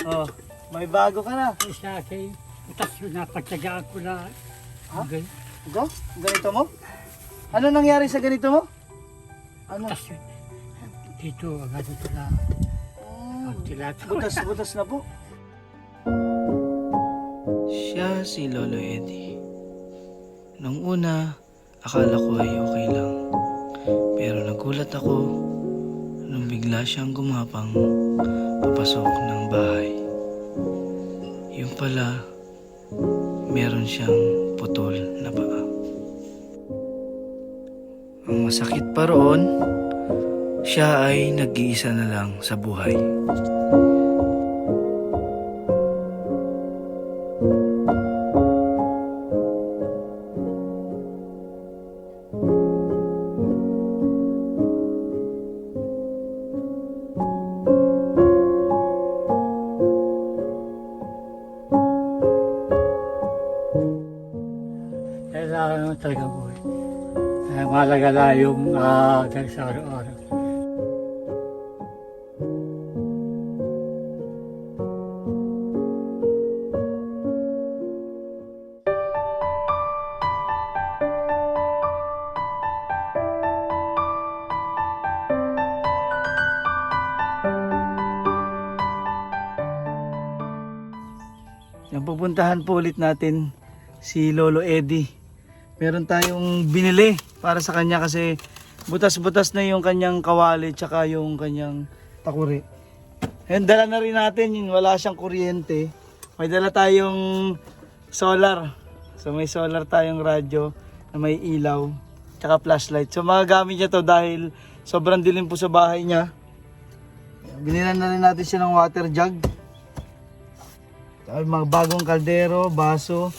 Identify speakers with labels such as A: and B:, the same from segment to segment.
A: Oh, may bago ka na.
B: Sa akin, tapos yun, napagtsagaan ko na.
A: Ha?
B: Okay.
A: Ito? Ganito mo? Ano nangyari sa ganito mo? Ano?
B: Tapos yun, dito, agad ito na. Ang tilata.
A: Butas na po.
C: Siya si Lolo Eddie. Nung una, akala ko ay okay lang. Pero nagulat ako nung bigla siyang gumapang papasok ng bahay. Yung pala, meron siyang putol na paa. Ang masakit pa roon, siya ay nag-iisa na lang sa buhay.
B: Kailangan naman talaga po. Mahalaga na yung dahil sa araw-araw.
A: Yung pupuntahan po ulit natin si Lolo Eddie. Meron tayong binili para sa kanya kasi butas-butas na yung kanyang kawali tsaka yung kanyang takuri. Ayun, dala na rin natin yun, wala siyang kuryente. May dala tayong solar. So may solar tayong radyo na may ilaw tsaka flashlight. So magagamit niya to dahil sobrang dilim po sa bahay niya. Binilan na rin natin siya ng water jug. Ay, mga bagong kaldero, baso.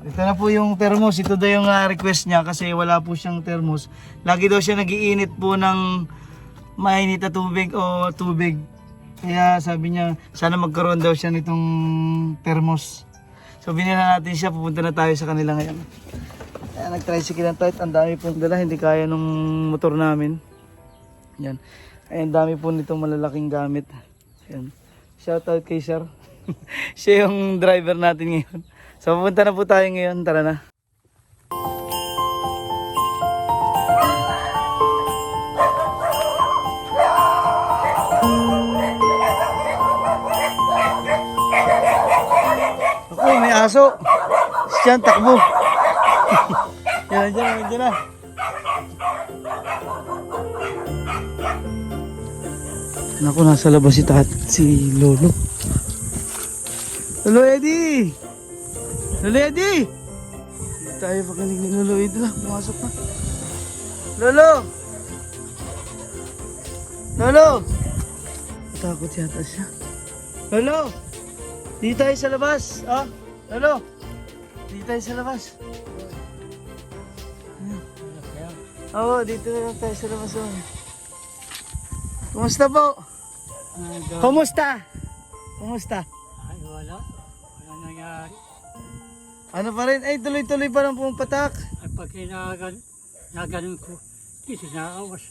A: Ito na po yung thermos. Ito daw yung request niya kasi wala po siyang thermos. Lagi daw siya nagiinit po ng mainit na tubig o tubig. Kaya sabi niya, sana magkaroon daw siya nitong thermos. So binila natin siya, pupunta na tayo sa kanila ngayon. Kaya nag-tricycle lang tayo. Ang dami pong dala, hindi kaya nung motor namin. Yan. Ay, ang dami po nitong malalaking gamit. Yan. Shoutout kay sir. Siya yung driver natin ngayon. So pupunta na po tayo ngayon, tara na. Ako, may aso. Siyan, takbo. Diyan na. Naku, nasa labas si Lolo. Lolo Eddie! Lolo Eddie! Hindi tayo pakinig ni Lolo Eddie lang. Pumasok na. Lolo! Lolo! Takot yata siya. Lolo! Dito tayo sa labas. Ah? Lolo! Dito tayo sa labas. Oo, dito na lang tayo sa labas. Oh. Kumusta po? Kumusta? Kumusta?
B: Ay, wala. Wala nangyari.
A: Ano pa rin? Ay, tuloy-tuloy pa lang pong patak.
B: At pag naganon ko, dito nakaawas.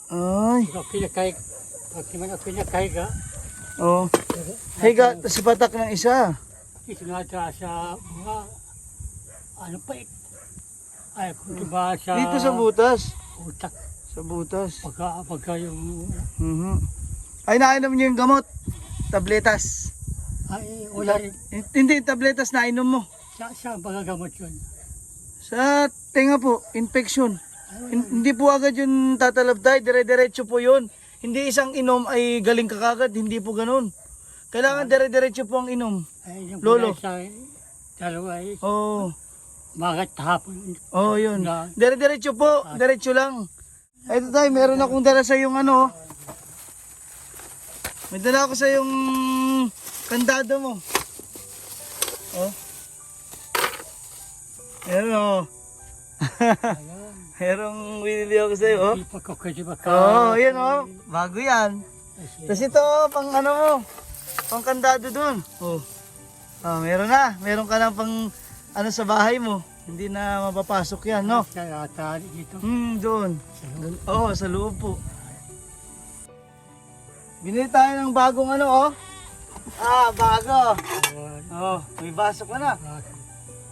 A: Ay.
B: Pag pinakahiga,
A: Oh. Higa, si patak ng isa.
B: dito nata sa mga, ano pa eh. Ay, kung diba sa
A: Dito sa butas.
B: utak.
A: Sa butas.
B: Pagka yung,
A: Ay, nainom niyo yung gamot. Tabletas.
B: ay, wala rin.
A: Hindi, tabletas na inom mo.
B: Saan magagamot yun?
A: Sa tenga po, infection. Hindi po agad yun tatalabday, dire-diretso po yun. Hindi isang inom ay galing ka kagad, hindi po ganun. Kailangan dire-diretso po ang inom.
B: Ay, yung
A: Lolo.
B: sa dalawa ay,
A: Oo.
B: magat hapon.
A: Oh, yun.
B: Na-
A: Dire-diretso po, diretso lang. Ay, ito tayo, meron akong dala sa yung ano. May dala ako sa yung kandado mo. Oh. Meron oh. Merong binili ako sa iyo, oh.
B: Di pa ko kasi baka.
A: Oo, yan oh. Bago yan. Tapos ito, pang ano mo. Pang kandado dun. Oh. Ah, meron na. Meron ka na pang ano sa bahay mo. Hindi na mapapasok yan, no?
B: Sa tali dito.
A: Doon. Oo, sa loob po. Binili tayo ng bagong ano, oh. Ah, bago.
B: Yun.
A: Oh, may baso ka na.
B: Bago.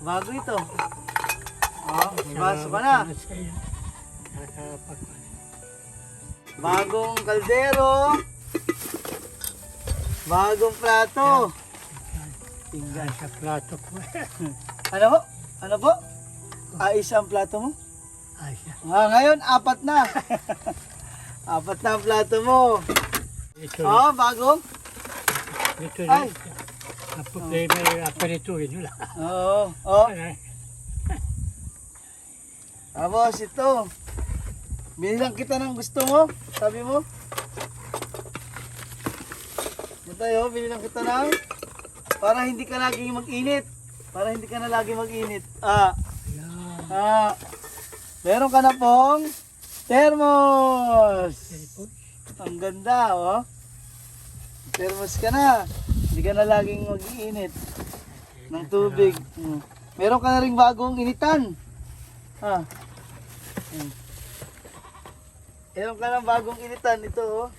A: Bago ito. Oh, may baso ka na.
B: Salamat sa iyo. Nakakapag-
A: Bagong kaldero. Bagong plato. Tingnan.
B: Sa plato ko.
A: Ano po? Ano po? Isang plato mo?
B: Ay, siya.
A: Ngayon, apat na. Apat na ang plato mo.
B: Ito,
A: Oh, bagong?
B: ito
A: Ay.
B: na. Ang problema ay aparituin nila.
A: Oo. Oh, tapos ito. Binilang kita ng gusto mo. Sabi mo. Ito tayo, binilang kita ng para hindi ka laging mag-init. Para hindi ka na lagi mag-init.
B: Ayan.
A: Meron ka na pong thermos.
B: Cellphone.
A: Ang ganda, oh. Thermos ka na. Hindi ka na laging mag-iinit ng tubig. Meron ka na ring bagong initan. Meron ka na bagong initan. Ito, oh.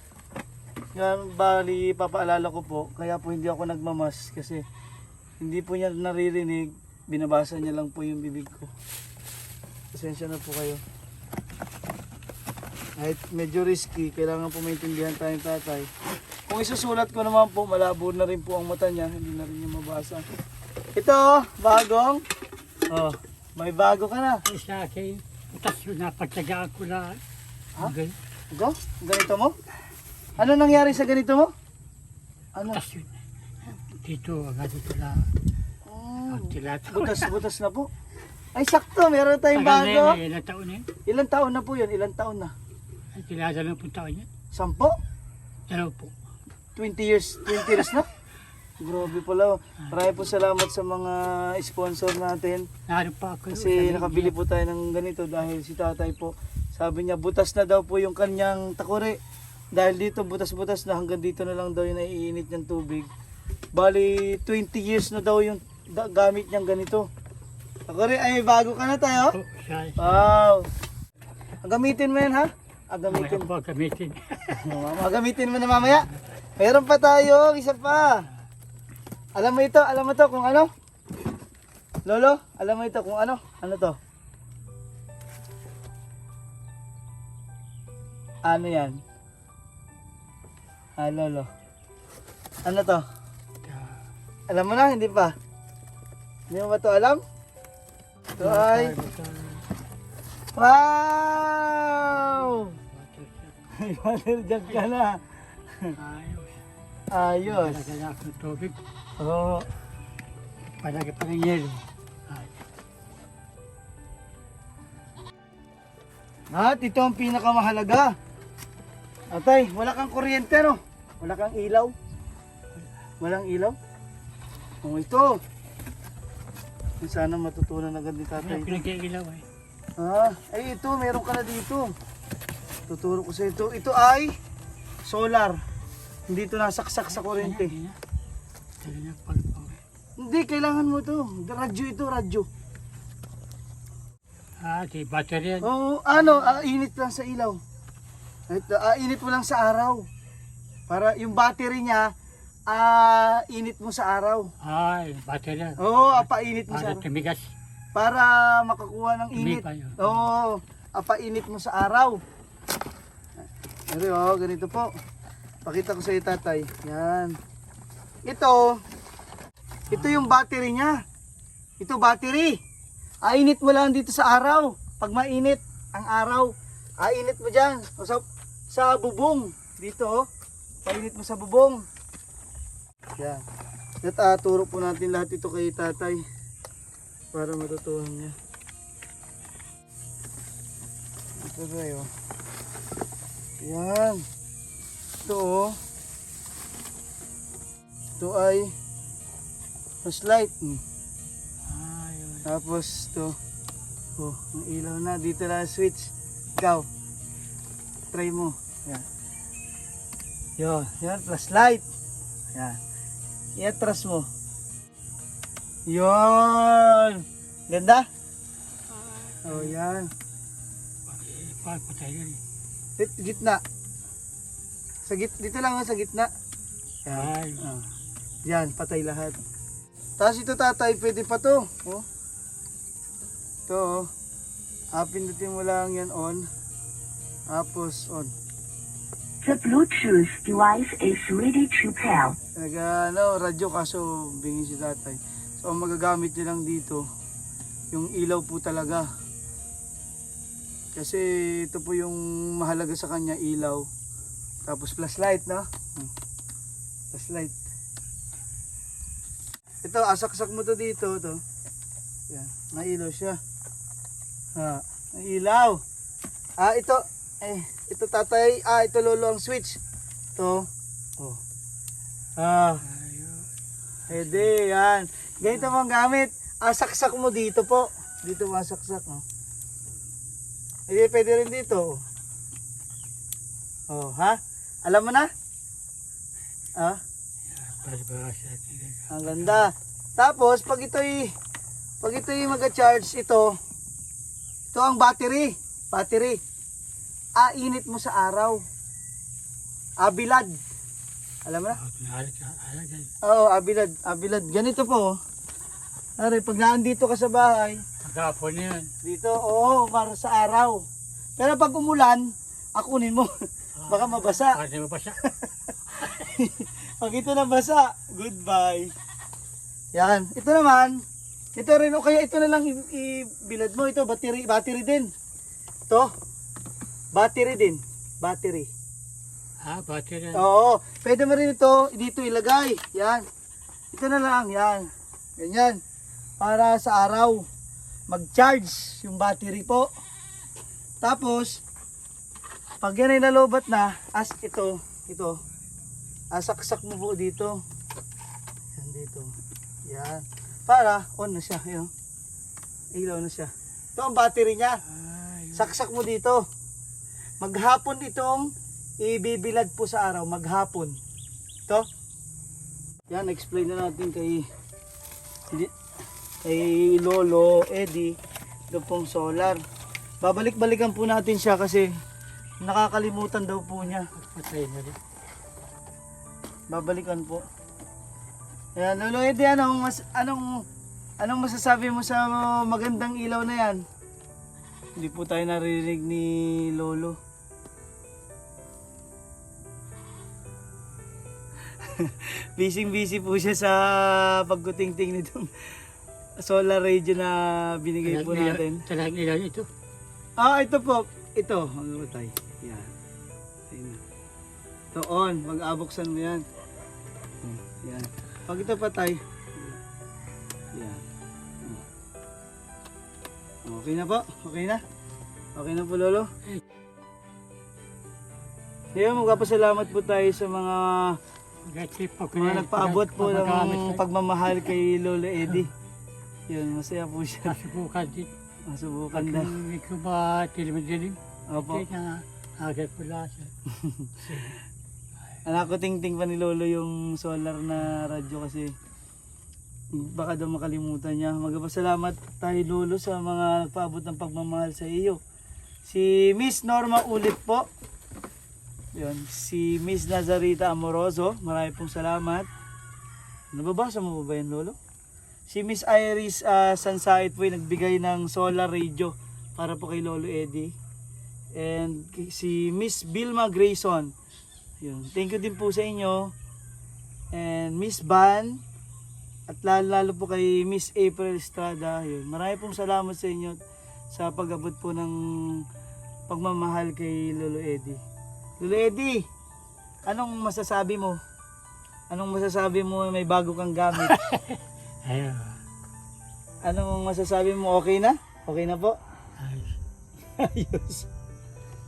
A: Yan, bali, papaalala ko po. Kaya po hindi ako nagmamas kasi hindi po niya naririnig. Binabasa niya lang po yung bibig ko. Pasensya na po kayo. Kahit medyo risky, kailangan po maintindihan tayong tatay. Kung isusulat ko naman po, malabo na rin po ang mata niya, hindi na rin niya mabasa. Ito, bagong. Oh, may bago ka na.
B: Ay, sa akin, utas yun na pagtsagaan ko na.
A: Ha?
B: Hanggang
A: Ito, ganito mo? Ano nangyari sa ganito mo? Ano?
B: utas yun. Dito, hanggang dito na.
A: Oh,
B: Ang tilato.
A: butas na po. Ay, sakto, meron tayong
B: Tagal na
A: bago.
B: yun, ilang taon na yun.
A: Ilang taon na po yun? Ilang taon na?
B: Ay, dalawang taon yan.
A: 10?
B: Dalawa po.
A: 20 years na? Grabe pala. Marami po salamat sa mga sponsor natin.
B: Naroon pa ako.
A: Kasi nakabili po tayo ng ganito dahil si tatay po, sabi niya butas na daw po yung kanyang takore. Dahil dito butas-butas na hanggang dito na lang daw yung naiinit niyang tubig. Bali 20 years na daw yung gamit niyang ganito. Takore, ay bago ka na tayo?
B: Oh, siya.
A: Wow! Gamitin mo yan ha?
B: Gamitin
A: Gamitin.
B: po, gamitin.
A: Gamitin mo na mamaya. Meron pa tayo, isa pa. Alam mo to kung ano? Lolo, alam mo ito kung ano? Ano to? Ano yan? Lolo. Ano to? Alam mo na, hindi pa? Hindi mo ba to alam? Ito ay... Wow! Ay, water jug ka na.
B: Ayos.
A: Ayos.
B: Palagay na akong tubig.
A: Oo.
B: Palagay pa ng yelo. Ay,
A: At ito ang pinakamahalaga. Atay, wala kang kuryente no? Wala kang ilaw? Walang ilaw? Oh, ito. Sana matutunan agad ni tatay.
B: Wala pinag-iilaw eh.
A: Ay ito, meron ka na dito. Tuturo ko sa ito. Ito ay solar. Hindi ito nasaksak sa kuryente.
B: Hindi na. Dali na pagpaw.
A: Hindi, kailangan mo ito. Radyo ito, radyo.
B: Di battery yan.
A: Oo, init lang sa ilaw. Init mo lang sa araw. Para yung battery niya, init mo sa araw.
B: Ay, battery yan.
A: Oo, painit mo sa
B: Para
A: araw.
B: tumigas.
A: Para makakuha ng init.
B: Tumipa yun.
A: Oo, painit mo sa araw. Pero ganito po. Pakita ko sa iyo tatay. Yan. Ito yung battery niya. Ito battery. Init mo lang dito sa araw. Pag mainit ang araw, init mo dyan. O sa bubong. Dito, oh. Painit mo sa bubong. Yan. At turo po natin lahat ito kay tatay. Para matutuhan niya. Ito tayo. Yan. Ito, oh. Ito ay flashlight.
B: Ayun.
A: Tapos ito. Oh, ang ilaw na. Dito na ang switch. Ikaw. Try mo. Yan. Yan, flashlight. Yan. I-atras mo. Yan. Ganda? Oh, yan.
B: Patay yan eh.
A: Gitna. Dito lang sa gitna.
B: Ay,
A: Oh. Yan, patay lahat. Tapos ito tatay, pwede pa to. Oh. Ito oh. Pindutin mo lang yan on. Tapos on.
D: The Bluetooth device is ready to pair.
A: Radyo kaso bingi si tatay. So ang magagamit niya lang dito, yung ilaw po talaga. Kasi ito po yung mahalaga sa kanya, ilaw. Tapos flashlight, no? Flashlight. Ito, asaksak mo to dito, to. Yan, nailaw siya. Nailaw. Ito tatay, ito lolo ang switch. Ito. Oh. Pwede, yan. Ganito mo ang gamit. Saksak mo dito po. Dito mo saksak, no? Pwede rin dito. Oh, ha? Alam mo na? Ang ganda. Tapos, pag ito'y mag-charge, ito ang battery. Battery. Init mo sa araw. Bilad. Alam mo na? Oo, abilad. Abilad. Ganito po. Pag naandito ka sa bahay,
B: Pagkapon yan.
A: dito, para sa araw. Pero pag umulan, akunin mo. Baka mabasa.
B: Pwede mo pa siya.
A: Pag ito nabasa, goodbye. Yan. Ito naman, ito rin, o kaya ito na lang ibilad mo. Ito, battery din. Ito, battery din. Battery.
B: Battery.
A: Oo, pwede mo rin ito, dito ilagay. Yan. Ito na lang, yan. Ganyan. Para sa araw, mag-charge yung battery po. Tapos, pag yan ay nalobat na, ito, saksak mo po dito. Yan dito. Yan. Para, on na siya. Yan. Ilaw na siya. Ito ang battery niya. Saksak mo dito. Maghapon itong ibibilad po sa araw. Maghapon. Ito. Yan, explain na natin kay Lolo Eddie. Ito pong solar. Babalik-balikan po natin siya kasi nakakalimutan daw po niya.
B: Patay na rin.
A: Babalikan po. Ayan, Lolo Eddie, anong masasabi mo sa magandang ilaw na yan? Hindi po tayo naririnig ni Lolo. Busy po siya sa pagkutingting nitong solar radio na binigay po natin.
B: Talagang ilaw ito.
A: Ito po. Ito. Ano ba tayo? Yan. Ayun na. Ito on. Mag-abuksan mo yan. Yan. Pag ito patay. Yan. Okay na po. Okay na. Okay na po, Lolo. Ngayon, magpapasalamat po tayo sa mga nagpaabot po ng pagmamahal kay Lolo Eddie. Yun, masaya po siya.
B: Masubukan din.
A: Masubukan na.
B: Hindi ko ba tilimin-dilim?
A: Opo.
B: Hindi na agad pula siya.
A: Anak ko, ting-ting pa ni Lolo yung solar na radyo kasi baka daw makalimutan niya. Magpapasalamat tayo, Lolo, sa mga nagpaabot ng pagmamahal sa iyo. Si Miss Norma ulit po. Yun, si Miss Nazarita Amoroso, marami pong salamat. Nababasa mo ba yan, Lolo? Si Miss Iris Sansait po ay nagbigay ng solar radio para po kay Lolo Eddie. And si Miss Vilma Grayson. Yun, thank you din po sa inyo. And Miss Van at lalo po kay Miss April Estrada. Yun, marami pong salamat sa inyo sa pag-abot po ng pagmamahal kay Lolo Eddie. Lolo Eddie, anong masasabi mo? Anong masasabi mo may bago kang gamit?
B: Ayun.
A: Anong masasabi mo? Okay na? Okay na po?
B: Ayos.
A: Ayos.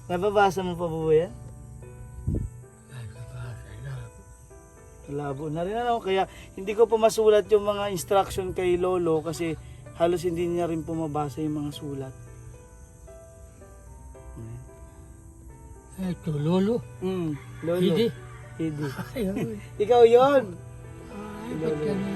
A: Nababasa mo pa po yan? Labo na rin ano. Kaya hindi ko po masulat yung mga instruction kay Lolo kasi halos hindi niya rin po mabasa yung mga sulat.
B: Ito, Lolo.
A: Lolo.
B: Hindi.
A: Hindi.
B: Ayun.
A: Ikaw yon.
B: Ay, ba't ganun?